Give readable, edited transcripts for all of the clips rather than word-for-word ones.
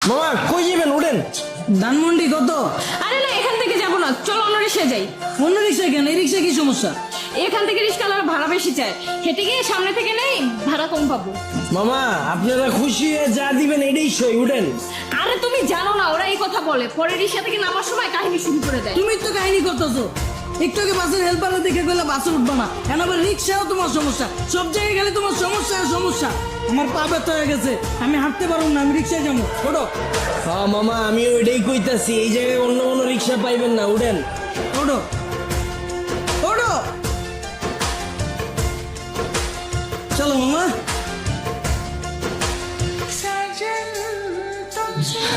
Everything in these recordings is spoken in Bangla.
মামা কই যাবেন? উঠেন। ধানমন্ডি কত? আরে না, এখান থেকে যাবো না, চলো অন্য রিক্সায় যাই। অন্য রিক্সায় কেন? এই রিক্সায় কি সমস্যা? এখান থেকে রিক্সাওয়ালার ভাড়া বেশি চায়, হেঁটে গিয়ে সামনে থেকে নেই, ভাড়া কম পাবো। মামা আপনারা খুশি হয়ে যা দিবেন এটাই সই, উঠেন। আরে তুমি জানো না, ওরা এই কথা বলে, পরে রিক্সা থেকে নামার সময় কাহিনী শুরু করে দেয়। তুমি তো কাহিনী করতেছো। একটু আগে বাসের হেল্পারে দেখে গেলে বাসে উঠবা না, এখন আবার রিক্সাও তোমার সমস্যা। সব জায়গায় গেলে তোমার সমস্যা আর সমস্যা। আমার পা ব্যথা হয়ে গেছে, আমি হাঁটতে পারবো না, আমি রিক্সায় যাবো। ওঠো। হ্যাঁ মামা আমি ওইটাই কইতাছি, এই জায়গায় অন্য কোনো রিক্সা পাইবেন না, উঠেন। ওঠো ওঠো, চলো মামা।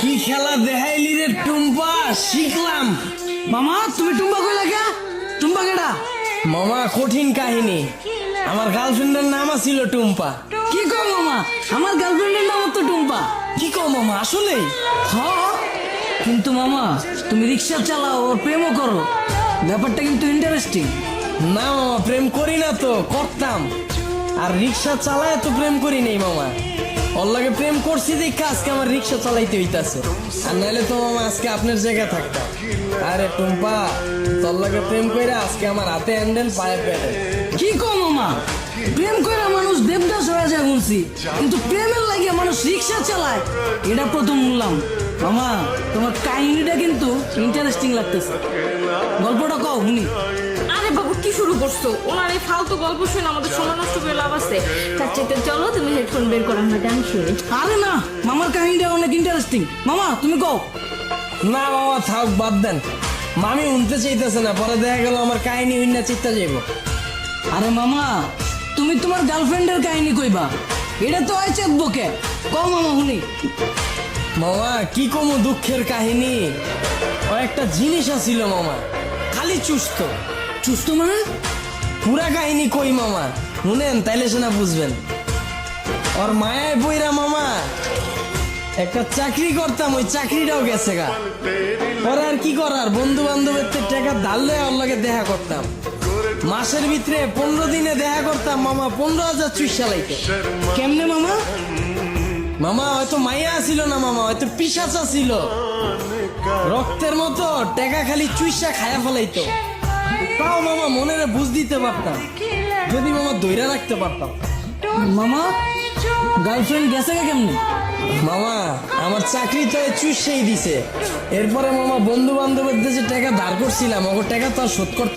কি খেলা দেখাইলি রে টুম্পা, শিখলাম। মামা তুমি টুম্বা কই লাগা? টুম্বা কেডা? মামা কঠিন কাহিনী, আমার গার্লফ্রেন্ডের নাম ছিল টুম্পা। কি কও মামা? আমার গার্লফ্রেন্ডের নাম তো টুম্পা। কি কও মামা, আসলেই? হ্যাঁ, কিন্তু মামা তুমি রিক্সা চালাও, ওর প্রেমও করো, ব্যাপারটা কিন্তু ইন্টারেস্টিং। না মামা প্রেম করি না তো, করতাম। আর রিক্সা চালায় তো প্রেম করি নাই মামা, ওর লাগে প্রেম করছি দেখে আজকে আমার রিক্সা চালাইতে হইতাছে। আর নাহলে তো মামা আজকে আপনার জায়গায় থাকতাম। আরে টুম্পা, তোর লাগে প্রেম কইরা আজকে আমার হাতে হ্যান্ডেল, পায়ে প্যাডেল। কি কও মামা? প্রেম করে মানুষ দেবদাস হয়ে যায় বলছি, কিন্তু প্রেমের লাগে মানুষ রিক্সা চালায় এটা প্রথম শুনলাম। মামা তোমার কাহিনীটা কিন্তু ইন্টারেস্টিং লাগতেছে, গল্পটা কও শুনি। আরে বাবু কি শুরু করছো? ওনার এই ফালতু গল্প শুনে আমাদের সময় নষ্ট করে লাভ আছে। তার চাইতে চলো তুমি হেডফোন বের করো, আমরা গান শুনি। আরে না, মামার কাহিনীটা অনেক ইন্টারেস্টিং, মামা তুমি কও। না মামা থাক, বাদ দেন। মামি উনতে চাইতেছে না, পরে দেখা গেল আমার কাহিনী উন্না চিত্তা যাইব। আরে মামা তুমি তোমার গার্লফ্রেন্ডের কাহিনী কইবা, এটা তো হয় চেতবকে। কও মামা শুনি। মামা কি কমু দুঃখের কাহিনী, ও একটা জিনিস আছিল মামা, খালি চুস্ত। চুস্ত মানে? পুরা কাহিনী কই মামা, শুনেন তাইলে সে না বুঝবেন। ওর মায়ায় বইরা মামা একটা চাকরি করতাম, ওই চাকরিটাও গেছে গা। পরে আর কি করার, বন্ধু বান্ধবের টাকা ধারলে ওর লগে দেখা করতাম। মাসের ভিতরে 15 দিনে দেখা করতাম মামা, 15,000 চুইসা লাইতে। কেমনে মামা? মামা হয়তো মাইয়া ছিল না মামা, হয়তো পিশাচা ছিল, রক্তের মতো টাকা খালি চুইসা খায়া ফেলাইতো। তাও মামা মনের বুঝ দিতে পারতাম, যদি মামা দইরা রাখতে পারতাম। মামা গার্লফ্রেন্ড গেছে কে কেমনে? মামা আমার চাকরি তো চুইসাই দিছে। এরপরে মামা বন্ধু বান্ধবের যে টাকা ধার করছিলাম, ওর টাকা তো আর শোধ করতে